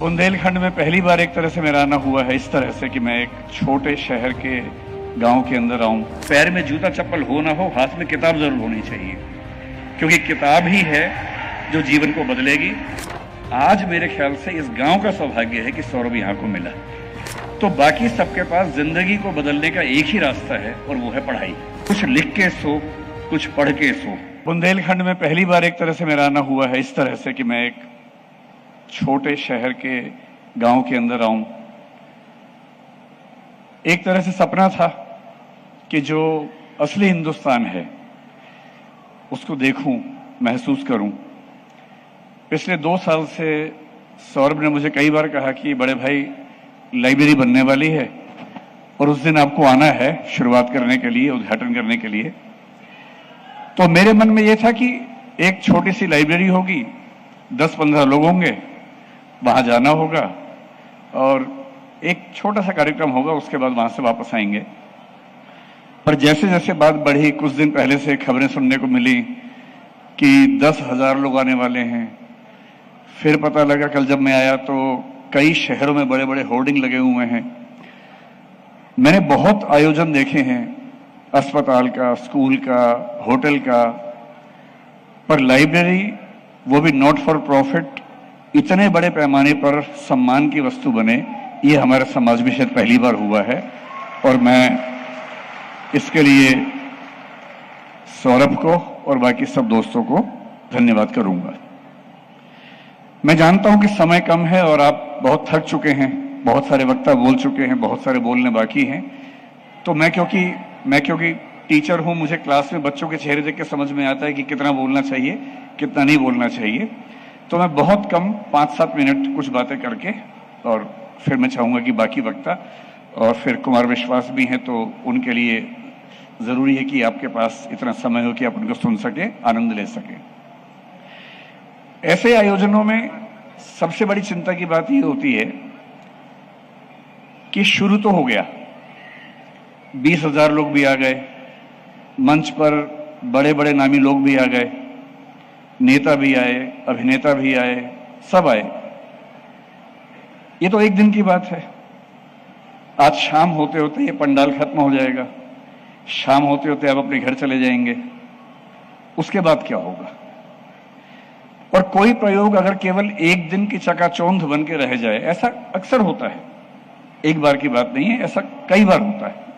बुंदेलखंड में पहली बार एक तरह से मेरा आना हुआ है, इस तरह से कि मैं एक छोटे शहर के गांव के अंदर आऊं। पैर में जूता चप्पल हो ना हो, हाथ में किताब जरूर होनी चाहिए, क्योंकि किताब ही है जो जीवन को बदलेगी। आज मेरे ख्याल से इस गांव का सौभाग्य है कि सौरभ यहाँ को मिला, तो बाकी सबके पास जिंदगी को बदलने का एक ही रास्ता है और वो है पढ़ाई। कुछ लिख के सो, कुछ पढ़ के सो। बुंदेलखंड में पहली बार एक तरह से मेरा आना हुआ है, इस तरह से कि मैं एक छोटे शहर के गांव के अंदर आऊं। एक तरह से सपना था कि जो असली हिंदुस्तान है उसको देखूं, महसूस करूं। पिछले 2 साल से सौरभ ने मुझे कई बार कहा कि बड़े भाई लाइब्रेरी बनने वाली है और उस दिन आपको आना है शुरुआत करने के लिए, उद्घाटन करने के लिए। तो मेरे मन में यह था कि एक छोटी सी लाइब्रेरी होगी, 10-15 लोग होंगे, वहां जाना होगा और एक छोटा सा कार्यक्रम होगा, उसके बाद वहां से वापस आएंगे। पर जैसे जैसे बात बढ़ी, कुछ दिन पहले से खबरें सुनने को मिली कि 10,000 लोग आने वाले हैं। फिर पता लगा, कल जब मैं आया तो कई शहरों में बड़े बड़े होर्डिंग लगे हुए हैं। मैंने बहुत आयोजन देखे हैं, अस्पताल का, स्कूल का, होटल का, पर लाइब्रेरी, वो भी नॉट फॉर प्रॉफिट, इतने बड़े पैमाने पर सम्मान की वस्तु बने, ये हमारे समाज में शायद पहली बार हुआ है। और मैं इसके लिए सौरभ को और बाकी सब दोस्तों को धन्यवाद करूंगा। मैं जानता हूं कि समय कम है और आप बहुत थक चुके हैं, बहुत सारे वक्ता बोल चुके हैं, बहुत सारे बोलने बाकी हैं। तो मैं क्योंकि टीचर हूं, मुझे क्लास में बच्चों के चेहरे देख के समझ में आता है कि कितना बोलना चाहिए, कितना नहीं बोलना चाहिए। तो मैं बहुत कम 5-7 मिनट कुछ बातें करके, और फिर मैं चाहूंगा कि बाकी वक्ता और फिर कुमार विश्वास भी हैं, तो उनके लिए जरूरी है कि आपके पास इतना समय हो कि आप उनको सुन सके, आनंद ले सके। ऐसे आयोजनों में सबसे बड़ी चिंता की बात यह होती है कि शुरू तो हो गया, 20,000 लोग भी आ गए, मंच पर बड़े बड़े नामी लोग भी आ गए, नेता भी आए, अभिनेता भी आए, सब आए। ये तो एक दिन की बात है। आज शाम होते होते ये पंडाल खत्म हो जाएगा, शाम होते होते आप अपने घर चले जाएंगे। उसके बाद क्या होगा? और कोई प्रयोग अगर केवल एक दिन की चकाचौंध बन के रह जाए, ऐसा अक्सर होता है, एक बार की बात नहीं है, ऐसा कई बार होता है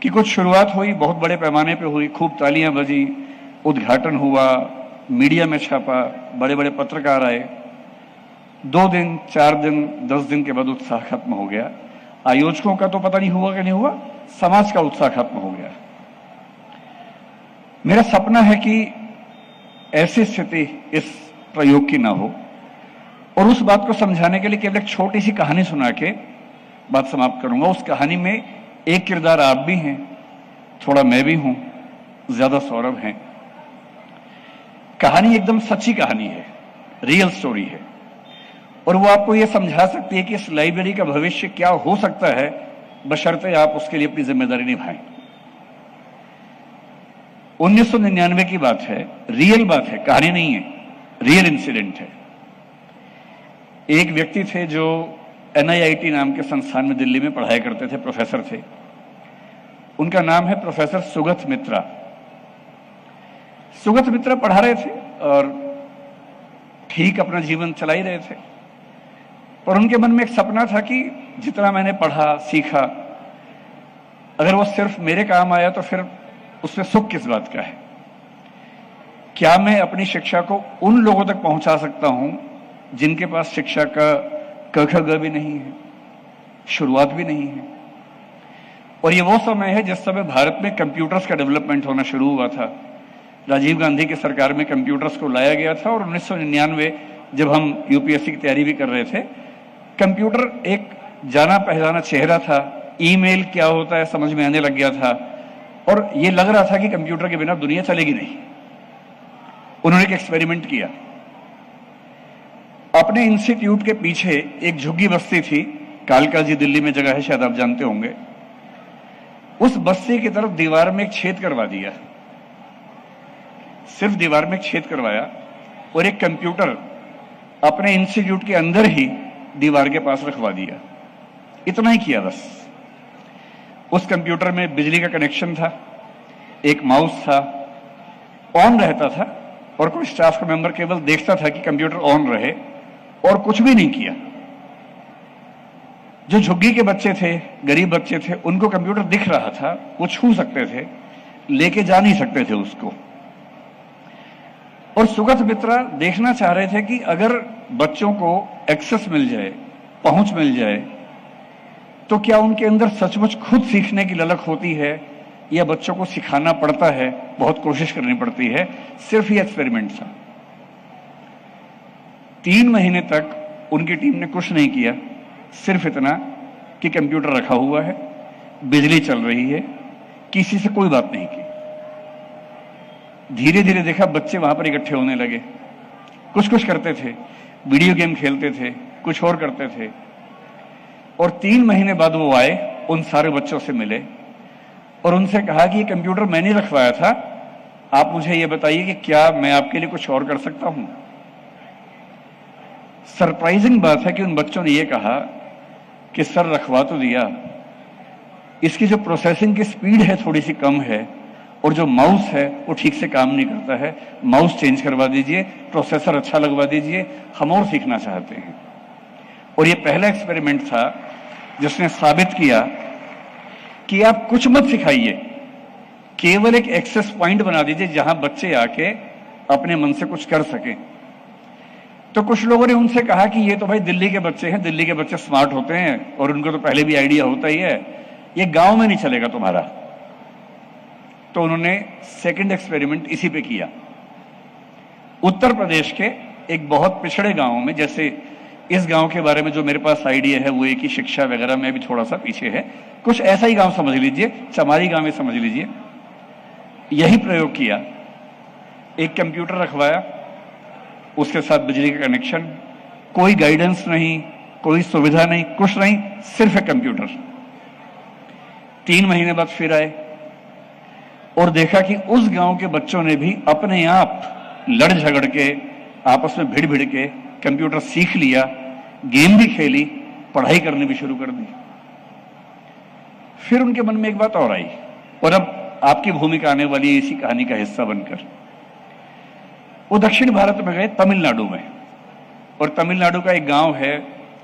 कि कुछ शुरुआत हुई, बहुत बड़े पैमाने पे हुई, खूब तालियां बजी, उद्घाटन हुआ, मीडिया में छापा, बड़े बड़े पत्रकार आए, 2 दिन, 4 दिन, 10 दिन के बाद उत्साह खत्म हो गया। आयोजकों का तो पता नहीं हुआ कि नहीं हुआ, समाज का उत्साह खत्म हो गया। मेरा सपना है कि ऐसी स्थिति इस प्रयोग की ना हो, और उस बात को समझाने के लिए केवल एक छोटी सी कहानी सुना के बात समाप्त करूंगा। उस कहानी में एक किरदार आप भी हैं, थोड़ा मैं भी हूं, ज्यादा सौरभ हैं। कहानी एकदम सच्ची कहानी है, रियल स्टोरी है, और वो आपको ये समझा सकती है कि इस लाइब्रेरी का भविष्य क्या हो सकता है, बशर्ते आप उसके लिए अपनी जिम्मेदारी निभाएं। 1999 की बात है, रियल बात है, कहानी नहीं है, रियल इंसिडेंट है। एक व्यक्ति थे जो NIIT नाम के संस्थान में दिल्ली में पढ़ाया करते थे, प्रोफेसर थे। उनका नाम है प्रोफेसर सुगत मित्रा। सुगत मित्रा पढ़ा रहे थे और ठीक अपना जीवन चला ही रहे थे, पर उनके मन में एक सपना था कि जितना मैंने पढ़ा, सीखा, अगर वो सिर्फ मेरे काम आया तो फिर उसमें सुख किस बात का है? क्या मैं अपनी शिक्षा को उन लोगों तक पहुंचा सकता हूं जिनके पास शिक्षा का क ख ग भी नहीं है, शुरुआत भी नहीं है? और ये वो समय है जिस समय भारत में कंप्यूटर्स का डेवलपमेंट होना शुरू हुआ था। राजीव गांधी की सरकार में कंप्यूटर्स को लाया गया था, और 1999 जब हम UPSC की तैयारी भी कर रहे थे, कंप्यूटर एक जाना पहचाना चेहरा था। ईमेल क्या होता है समझ में आने लग गया था, और ये लग रहा था कि कंप्यूटर के बिना दुनिया चलेगी नहीं। उन्होंने एक एक्सपेरिमेंट किया। अपने इंस्टीट्यूट के पीछे एक झुग्गी बस्ती थी, कालका जी दिल्ली में जगह है, शायद आप जानते होंगे। उस बस्ती की तरफ दीवार में एक छेद करवा दिया, सिर्फ दीवार में एक छेद करवाया, और एक कंप्यूटर अपने इंस्टीट्यूट के अंदर ही दीवार के पास रखवा दिया। इतना ही किया बस। उस कंप्यूटर में बिजली का कनेक्शन था, एक माउस था, ऑन रहता था और कोई स्टाफ का मेंबर केवल देखता था कि कंप्यूटर ऑन रहे, और कुछ भी नहीं किया। जो झुग्गी के बच्चे थे, गरीब बच्चे थे, उनको कंप्यूटर दिख रहा था, वो छू सकते थे, लेके जा नहीं सकते थे उसको। और सुगत मित्रा देखना चाह रहे थे कि अगर बच्चों को एक्सेस मिल जाए, पहुंच मिल जाए, तो क्या उनके अंदर सचमुच खुद सीखने की ललक होती है या बच्चों को सिखाना पड़ता है, बहुत कोशिश करनी पड़ती है। सिर्फ ये एक्सपेरिमेंट था। 3 महीने तक उनकी टीम ने कुछ नहीं किया, सिर्फ इतना कि कंप्यूटर रखा हुआ है, बिजली चल रही है, किसी से कोई बात नहीं की। धीरे धीरे देखा बच्चे वहां पर इकट्ठे होने लगे, कुछ कुछ करते थे, वीडियो गेम खेलते थे, कुछ और करते थे। और 3 महीने बाद वो आए, उन सारे बच्चों से मिले और उनसे कहा कि ये कंप्यूटर मैंने रखवाया था, आप मुझे ये बताइए कि क्या मैं आपके लिए कुछ और कर सकता हूं। सरप्राइजिंग बात है कि उन बच्चों ने ये कहा कि सर रखवा तो दिया, इसकी जो प्रोसेसिंग की स्पीड है थोड़ी सी कम है, और जो माउस है वो ठीक से काम नहीं करता है, माउस चेंज करवा दीजिए, प्रोसेसर अच्छा लगवा दीजिए, हम और सीखना चाहते हैं। और ये पहला एक्सपेरिमेंट था जिसने साबित किया कि आप कुछ मत सिखाइए, केवल एक एक्सेस पॉइंट बना दीजिए जहां बच्चे आके अपने मन से कुछ कर सकें। तो कुछ लोगों ने उनसे कहा कि ये तो भाई दिल्ली के बच्चे हैं, दिल्ली के बच्चे स्मार्ट होते हैं और उनको तो पहले भी आइडिया होता ही है, ये गांव में नहीं चलेगा तुम्हारा। तो उन्होंने सेकंड एक्सपेरिमेंट इसी पे किया। उत्तर प्रदेश के एक बहुत पिछड़े गांव में, जैसे इस गांव के बारे में जो मेरे पास आइडिया है वो एक ही शिक्षा वगैरह में भी थोड़ा सा पीछे है, कुछ ऐसा ही गांव समझ लीजिए, चमारी गांव में समझ लीजिए। यही प्रयोग किया, एक कंप्यूटर रखवाया, उसके साथ बिजली का कनेक्शन, कोई गाइडेंस नहीं, कोई सुविधा नहीं, कुछ नहीं, सिर्फ एक कंप्यूटर। 3 महीने बाद फिर आए और देखा कि उस गांव के बच्चों ने भी अपने आप लड़ झगड़ के, आपस में भिड़ भिड़ के कंप्यूटर सीख लिया, गेम भी खेली, पढ़ाई करनी भी शुरू कर दी। फिर उनके मन में एक बात और आई, और अब आपकी भूमिका आने वाली इसी कहानी का हिस्सा बनकर। वो दक्षिण भारत में गए, तमिलनाडु में, और तमिलनाडु का एक गांव है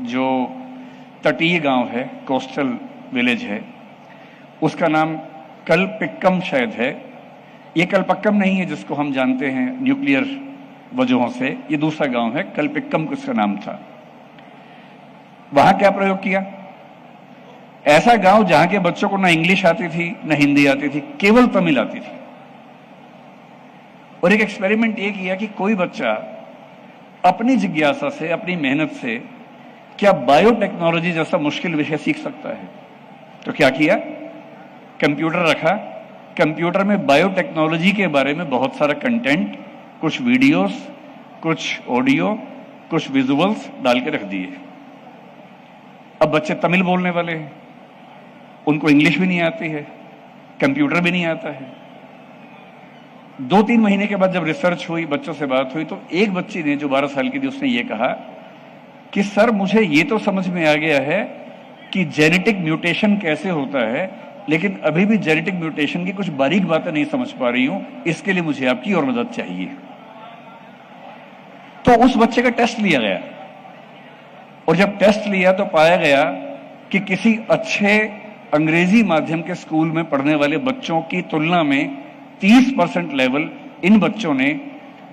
जो तटीय गांव है, कोस्टल विलेज है, उसका नाम कलपिक्कम शायद है। ये कलपक्कम नहीं है जिसको हम जानते हैं न्यूक्लियर वजहों से, ये दूसरा गांव है, कलपिक्कम उसका नाम था। वहां क्या प्रयोग किया? ऐसा गांव जहां के बच्चों को ना इंग्लिश आती थी, ना हिंदी आती थी, केवल तमिल आती थी। और एक एक्सपेरिमेंट ये किया कि कोई बच्चा अपनी जिज्ञासा से, अपनी मेहनत से क्या बायोटेक्नोलॉजी जैसा मुश्किल विषय सीख सकता है। तो क्या किया? कंप्यूटर रखा, कंप्यूटर में बायोटेक्नोलॉजी के बारे में बहुत सारा कंटेंट, कुछ वीडियोस, कुछ ऑडियो, कुछ विजुअल्स डाल के रख दिए। अब बच्चे तमिल बोलने वाले हैं, उनको इंग्लिश भी नहीं आती है, कंप्यूटर भी नहीं आता है। 2-3 महीने के बाद जब रिसर्च हुई, बच्चों से बात हुई, तो एक बच्ची ने जो 12 साल की थी, उसने ये कहा कि सर मुझे ये तो समझ में आ गया है कि जेनेटिक म्यूटेशन कैसे होता है, लेकिन अभी भी जेनेटिक म्यूटेशन की कुछ बारीक बातें नहीं समझ पा रही हूं, इसके लिए मुझे आपकी और मदद चाहिए। तो उस बच्चे का टेस्ट लिया गया, और जब टेस्ट लिया तो पाया गया कि किसी अच्छे अंग्रेजी माध्यम के स्कूल में पढ़ने वाले बच्चों की तुलना में 30% लेवल इन बच्चों ने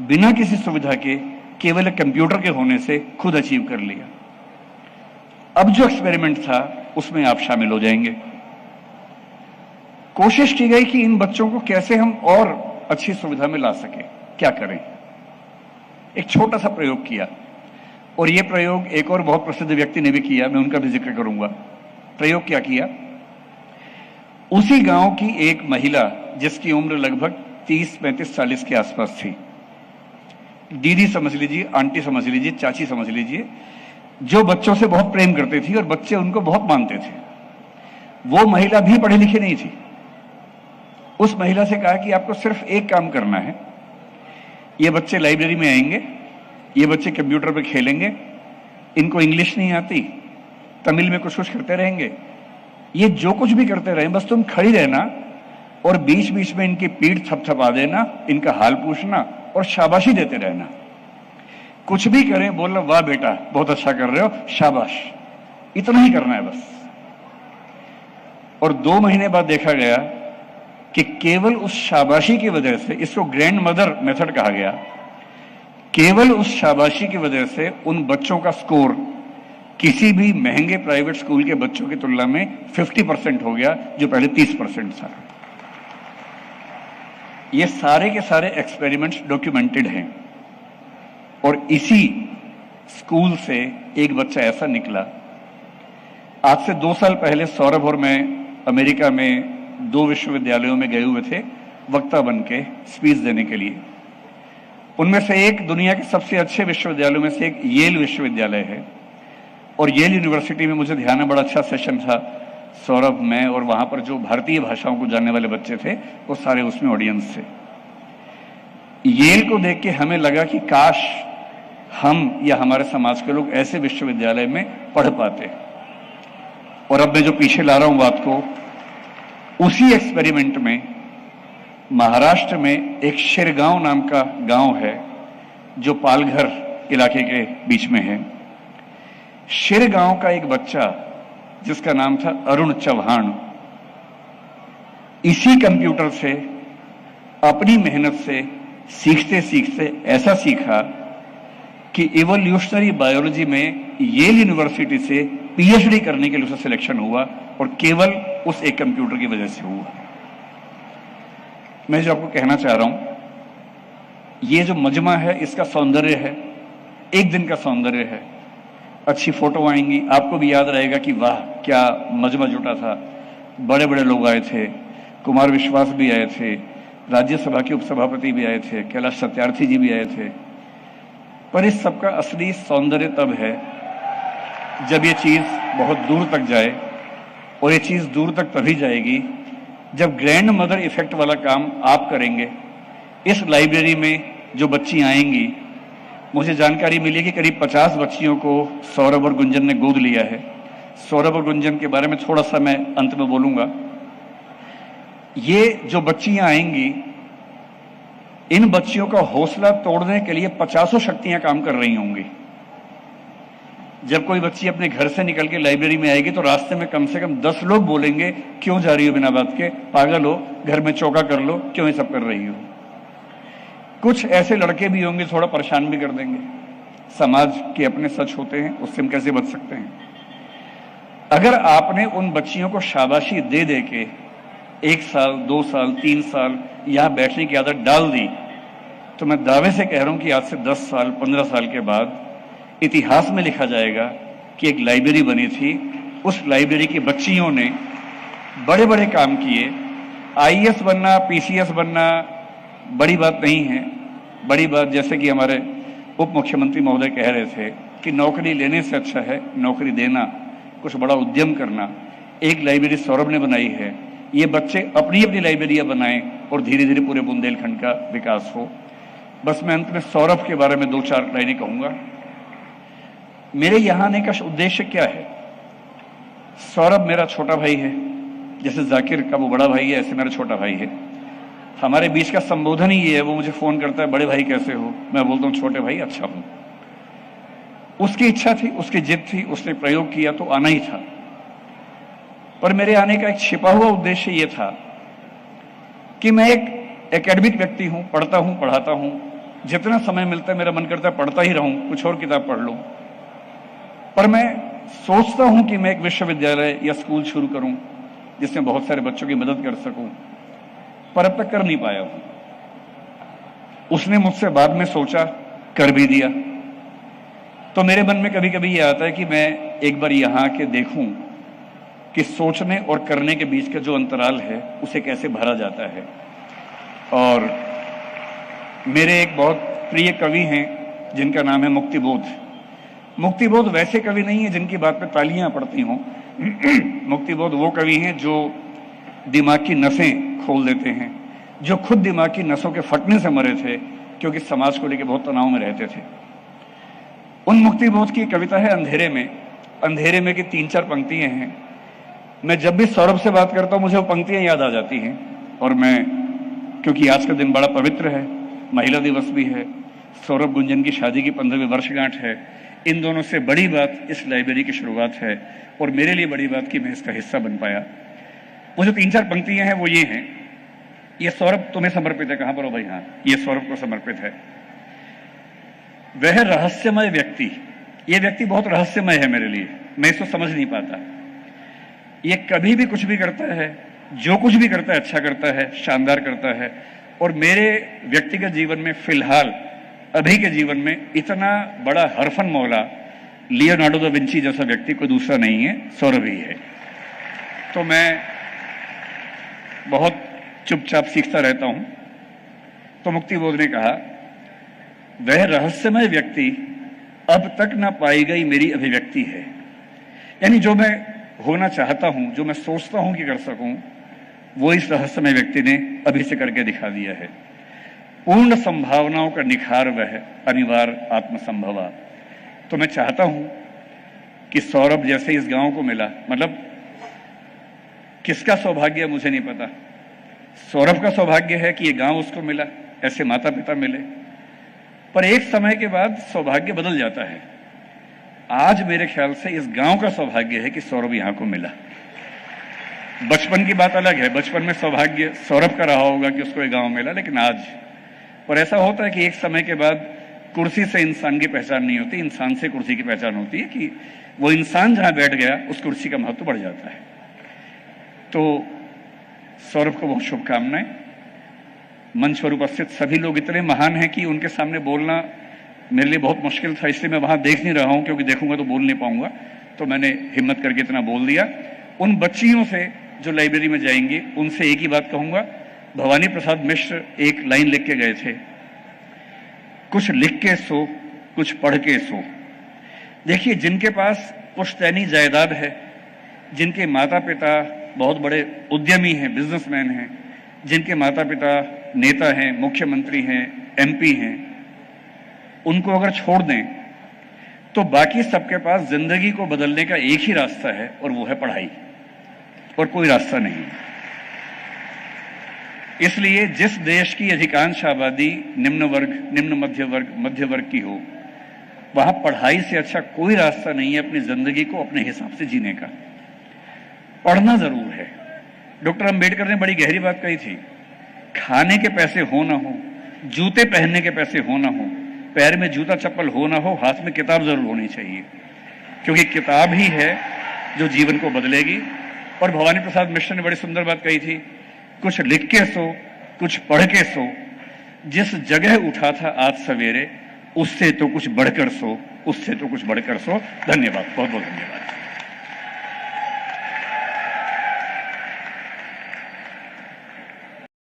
बिना किसी सुविधा के, केवल कंप्यूटर के होने से खुद अचीव कर लिया। अब जो एक्सपेरिमेंट था उसमें आप शामिल हो जाएंगे। कोशिश की गई कि इन बच्चों को कैसे हम और अच्छी सुविधा में ला सके, क्या करें। एक छोटा सा प्रयोग किया, और यह प्रयोग एक और बहुत प्रसिद्ध व्यक्ति ने भी किया, मैं उनका भी जिक्र करूंगा। प्रयोग क्या किया? उसी गांव की एक महिला जिसकी उम्र लगभग 30, 35, 40 के आसपास थी, दीदी समझ लीजिए, आंटी समझ लीजिए, चाची समझ लीजिए, जो बच्चों से बहुत प्रेम करती थी और बच्चे उनको बहुत मानते थे। वो महिला भी पढ़ी लिखी नहीं थी। उस महिला से कहा कि आपको सिर्फ एक काम करना है, ये बच्चे लाइब्रेरी में आएंगे, ये बच्चे कंप्यूटर पे खेलेंगे, इनको इंग्लिश नहीं आती, तमिल में कुछ कुछ करते रहेंगे, ये जो कुछ भी करते रहे बस तुम खड़ी रहना और बीच बीच में इनकी पीठ थपथपा देना, इनका हाल पूछना और शाबाशी देते रहना। कुछ भी करें बोलना वाह बेटा बहुत अच्छा कर रहे हो, शाबाश, इतना ही करना है बस। और 2 महीने बाद देखा गया कि केवल उस शाबाशी की वजह से, इसको ग्रैंड मदर मेथड कहा गया, केवल उस शाबाशी की वजह से उन बच्चों का स्कोर किसी भी महंगे प्राइवेट स्कूल के बच्चों की तुलना में 50% हो गया, जो पहले 30% था। ये सारे के सारे एक्सपेरिमेंट्स डॉक्यूमेंटेड हैं। और इसी स्कूल से एक बच्चा ऐसा निकला। आज से 2 साल पहले सौरभ और मैं अमेरिका में 2 विश्वविद्यालयों में गए हुए थे वक्ता बन के स्पीच देने के लिए। उनमें से एक दुनिया के सबसे अच्छे विश्वविद्यालयों में से एक येल विश्वविद्यालय है, और येल यूनिवर्सिटी में मुझे ध्यान है बड़ा अच्छा सेशन था। सौरभ, मैं और वहां पर जो भारतीय भाषाओं को जानने वाले बच्चे थे वो सारे उसमें ऑडियंस थे। येल को देख के हमें लगा कि काश हम या हमारे समाज के लोग ऐसे विश्वविद्यालय में पढ़ पाते। और अब मैं जो पीछे ला रहा हूं बात को, उसी एक्सपेरिमेंट में महाराष्ट्र में एक शिरगांव नाम का गांव है जो पालघर इलाके के बीच में है। शिरगांव का एक बच्चा जिसका नाम था अरुण चौहान, इसी कंप्यूटर से अपनी मेहनत से सीखते सीखते ऐसा सीखा कि इवोल्यूशनरी बायोलॉजी में येल यूनिवर्सिटी से पीएचडी करने के लिए उसका सिलेक्शन हुआ, और केवल उस एक कंप्यूटर की वजह से हुआ। मैं जो आपको कहना चाह रहा हूं, ये जो मजमा है इसका सौंदर्य है, एक दिन का सौंदर्य है। अच्छी फोटो आएंगी, आपको भी याद रहेगा कि वाह क्या मजमा जुटा था, बड़े बड़े लोग आए थे, कुमार विश्वास भी आए थे, राज्यसभा के उपसभापति भी आए थे, कैलाश सत्यार्थी जी भी आए थे। पर इस सबका असली सौंदर्य तब है जब ये चीज बहुत दूर तक जाए, और ये चीज दूर तक तभी जाएगी जब ग्रैंड मदर इफेक्ट वाला काम आप करेंगे। इस लाइब्रेरी में जो बच्ची आएंगी, मुझे जानकारी मिली कि करीब 50 बच्चियों को सौरभ और गुंजन ने गोद लिया है। सौरभ और गुंजन के बारे में थोड़ा सा मैं अंत में बोलूंगा। ये जो बच्चियां आएंगी, इन बच्चियों का हौसला तोड़ने के लिए 50 शक्तियां काम कर रही होंगी। जब कोई बच्ची अपने घर से निकल के लाइब्रेरी में आएगी तो रास्ते में कम से कम 10 लोग बोलेंगे, क्यों जा रही हो बिना बात के, पागल हो, घर में चौका कर लो, क्यों ये सब कर रही हो। कुछ ऐसे लड़के भी होंगे थोड़ा परेशान भी कर देंगे। समाज के अपने सच होते हैं, उससे हम कैसे बच सकते हैं। अगर आपने उन बच्चियों को शाबाशी दे दे के 1 साल 2 साल 3 साल यहां बैठने की आदत डाल दी, तो मैं दावे से कह रहा हूं कि आज से 10 साल 15 साल के बाद इतिहास में लिखा जाएगा कि एक लाइब्रेरी बनी थी, उस लाइब्रेरी की बच्चियों ने बड़े बड़े काम किए। आईएएस बनना, पीसीएस बनना बड़ी बात नहीं है। बड़ी बात, जैसे कि हमारे उप मुख्यमंत्री महोदय कह रहे थे, कि नौकरी लेने से अच्छा है नौकरी देना, कुछ बड़ा उद्यम करना। एक लाइब्रेरी सौरभ ने बनाई है, ये बच्चे अपनी अपनी लाइब्रेरियां बनाएं और धीरे धीरे पूरे बुंदेलखंड का विकास हो। बस मैं अंत में सौरभ के बारे में 2-4 लाइनें कहूंगा। मेरे यहां आने का उद्देश्य क्या है? सौरभ मेरा छोटा भाई है, जैसे जाकिर का वो बड़ा भाई है, ऐसे मेरा छोटा भाई है। हमारे बीच का संबोधन ही ये है, वो मुझे फोन करता है, बड़े भाई कैसे हो, मैं बोलता हूँ छोटे भाई अच्छा हूं। उसकी इच्छा थी, उसकी जिद थी, उसने प्रयोग किया तो आना ही था। पर मेरे आने का एक छिपा हुआ उद्देश्य यह था कि मैं एक एकेडमिक व्यक्ति हूं, पढ़ता हूं, पढ़ाता हूं, जितना समय मिलता है मेरा मन करता है पढ़ता ही रहूं, कुछ और किताब पढ़ लूं। पर मैं सोचता हूं कि मैं एक विश्वविद्यालय या स्कूल शुरू करूं जिसमें बहुत सारे बच्चों की मदद कर सकूं, पर अब तक कर नहीं पाया हूं। उसने मुझसे बाद में सोचा, कर भी दिया। तो मेरे मन में कभी कभी यह आता है कि मैं एक बार यहां के देखूं कि सोचने और करने के बीच का जो अंतराल है उसे कैसे भरा जाता है। और मेरे एक बहुत प्रिय कवि हैं जिनका नाम है मुक्तिबोध। मुक्तिबोध वैसे कवि नहीं है जिनकी बात पे तालियां पड़ती हों। मुक्तिबोध वो कवि हैं जो दिमाग की नसें खोल देते हैं, जो खुद दिमाग की नसों के फटने से मरे थे क्योंकि समाज को लेकर बहुत तनाव में रहते थे। उन्मुक्ति बोध की कविता है अंधेरे में। अंधेरे में की 3-4 पंक्तियां हैं। मैं जब भी सौरभ से बात करता हूं मुझे वो पंक्तियां याद आ जाती हैं। और मैं, क्योंकि आज का दिन बड़ा पवित्र है, महिला दिवस भी है, सौरभ गुंजन की शादी की 15वीं वर्षगांठ है, इन दोनों से बड़ी बात इस लाइब्रेरी की शुरुआत है और मेरे लिए बड़ी बात कि मैं इसका हिस्सा बन पाया। वो जो 3-4 पंक्तियां हैं वो ये हैं, ये सौरभ तुम्हें समर्पित है। कहां पर हो भाई? हाँ, ये सौरभ को समर्पित है। वह रहस्यमय व्यक्ति, ये व्यक्ति बहुत रहस्यमय है मेरे लिए, मैं इसको समझ नहीं पाता। ये कभी भी कुछ भी करता है, जो कुछ भी करता है अच्छा करता है, शानदार करता है। और मेरे व्यक्तिगत जीवन में फिलहाल अभी के जीवन में इतना बड़ा हरफन मौला लियोनार्डो दा विंची जैसा व्यक्ति कोई दूसरा नहीं है, सौरभ ही है। तो मैं बहुत चुपचाप सीखता रहता हूं। तो मुक्ति बोध ने कहा, वह रहस्यमय व्यक्ति अब तक ना पाई गई मेरी अभिव्यक्ति है। यानी जो मैं होना चाहता हूं, जो मैं सोचता हूं कि कर सकूं, वो इस रहस्यमय व्यक्ति ने अभी से करके दिखा दिया है। पूर्ण संभावनाओं का निखार वह अनिवार्य आत्मसंभवा। तो मैं चाहता हूं कि सौरभ जैसे इस गांव को मिला, मतलब किसका सौभाग्य मुझे नहीं पता, सौरभ का सौभाग्य है कि ये गांव उसको मिला, ऐसे माता पिता मिले। पर एक समय के बाद सौभाग्य बदल जाता है। आज मेरे ख्याल से इस गांव का सौभाग्य है कि सौरभ यहां को मिला। बचपन की बात अलग है, बचपन में सौभाग्य सौरभ का रहा होगा कि उसको ये गांव मिला, लेकिन आज और ऐसा होता है कि एक समय के बाद कुर्सी से इंसान की पहचान नहीं होती, इंसान से कुर्सी की पहचान होती है कि वो इंसान जहां बैठ गया उस कुर्सी का महत्व बढ़ जाता है। तो सौरभ को बहुत शुभकामनाएं। मंच पर उपस्थित सभी लोग इतने महान हैं कि उनके सामने बोलना मेरे लिए बहुत मुश्किल था, इसलिए मैं वहां देख नहीं रहा हूं, क्योंकि देखूंगा तो बोल नहीं पाऊंगा। तो मैंने हिम्मत करके इतना बोल दिया। उन बच्चियों से जो लाइब्रेरी में जाएंगी उनसे एक ही बात कहूंगा। भवानी प्रसाद मिश्र एक लाइन लिख के गए थे, कुछ लिख के सो, कुछ पढ़ के सो। देखिए, जिनके पास पुश्तैनी जायदाद है, जिनके माता पिता बहुत बड़े उद्यमी हैं, बिजनेसमैन हैं, जिनके माता पिता नेता हैं, मुख्यमंत्री हैं, एमपी हैं, उनको अगर छोड़ दें तो बाकी सबके पास जिंदगी को बदलने का एक ही रास्ता है और वो है पढ़ाई, और कोई रास्ता नहीं। इसलिए जिस देश की अधिकांश आबादी निम्न वर्ग, निम्न मध्य वर्ग की हो, वहां पढ़ाई से अच्छा कोई रास्ता नहीं है अपनी जिंदगी को अपने हिसाब से जीने का। पढ़ना जरूर है। डॉक्टर अंबेडकर ने बड़ी गहरी बात कही थी, खाने के पैसे हो ना हो, जूते पहनने के पैसे हो ना हो, पैर में जूता चप्पल हो ना हो, हाथ में किताब जरूर होनी चाहिए, क्योंकि किताब ही है जो जीवन को बदलेगी। और भवानी प्रसाद मिश्र ने बड़ी सुंदर बात कही थी, कुछ लिख के सो, कुछ पढ़ के सो, जिस जगह उठा था आज सवेरे, उससे तो कुछ बढ़कर सो, उससे तो कुछ बढ़कर सो। धन्यवाद, बहुत बहुत धन्यवाद।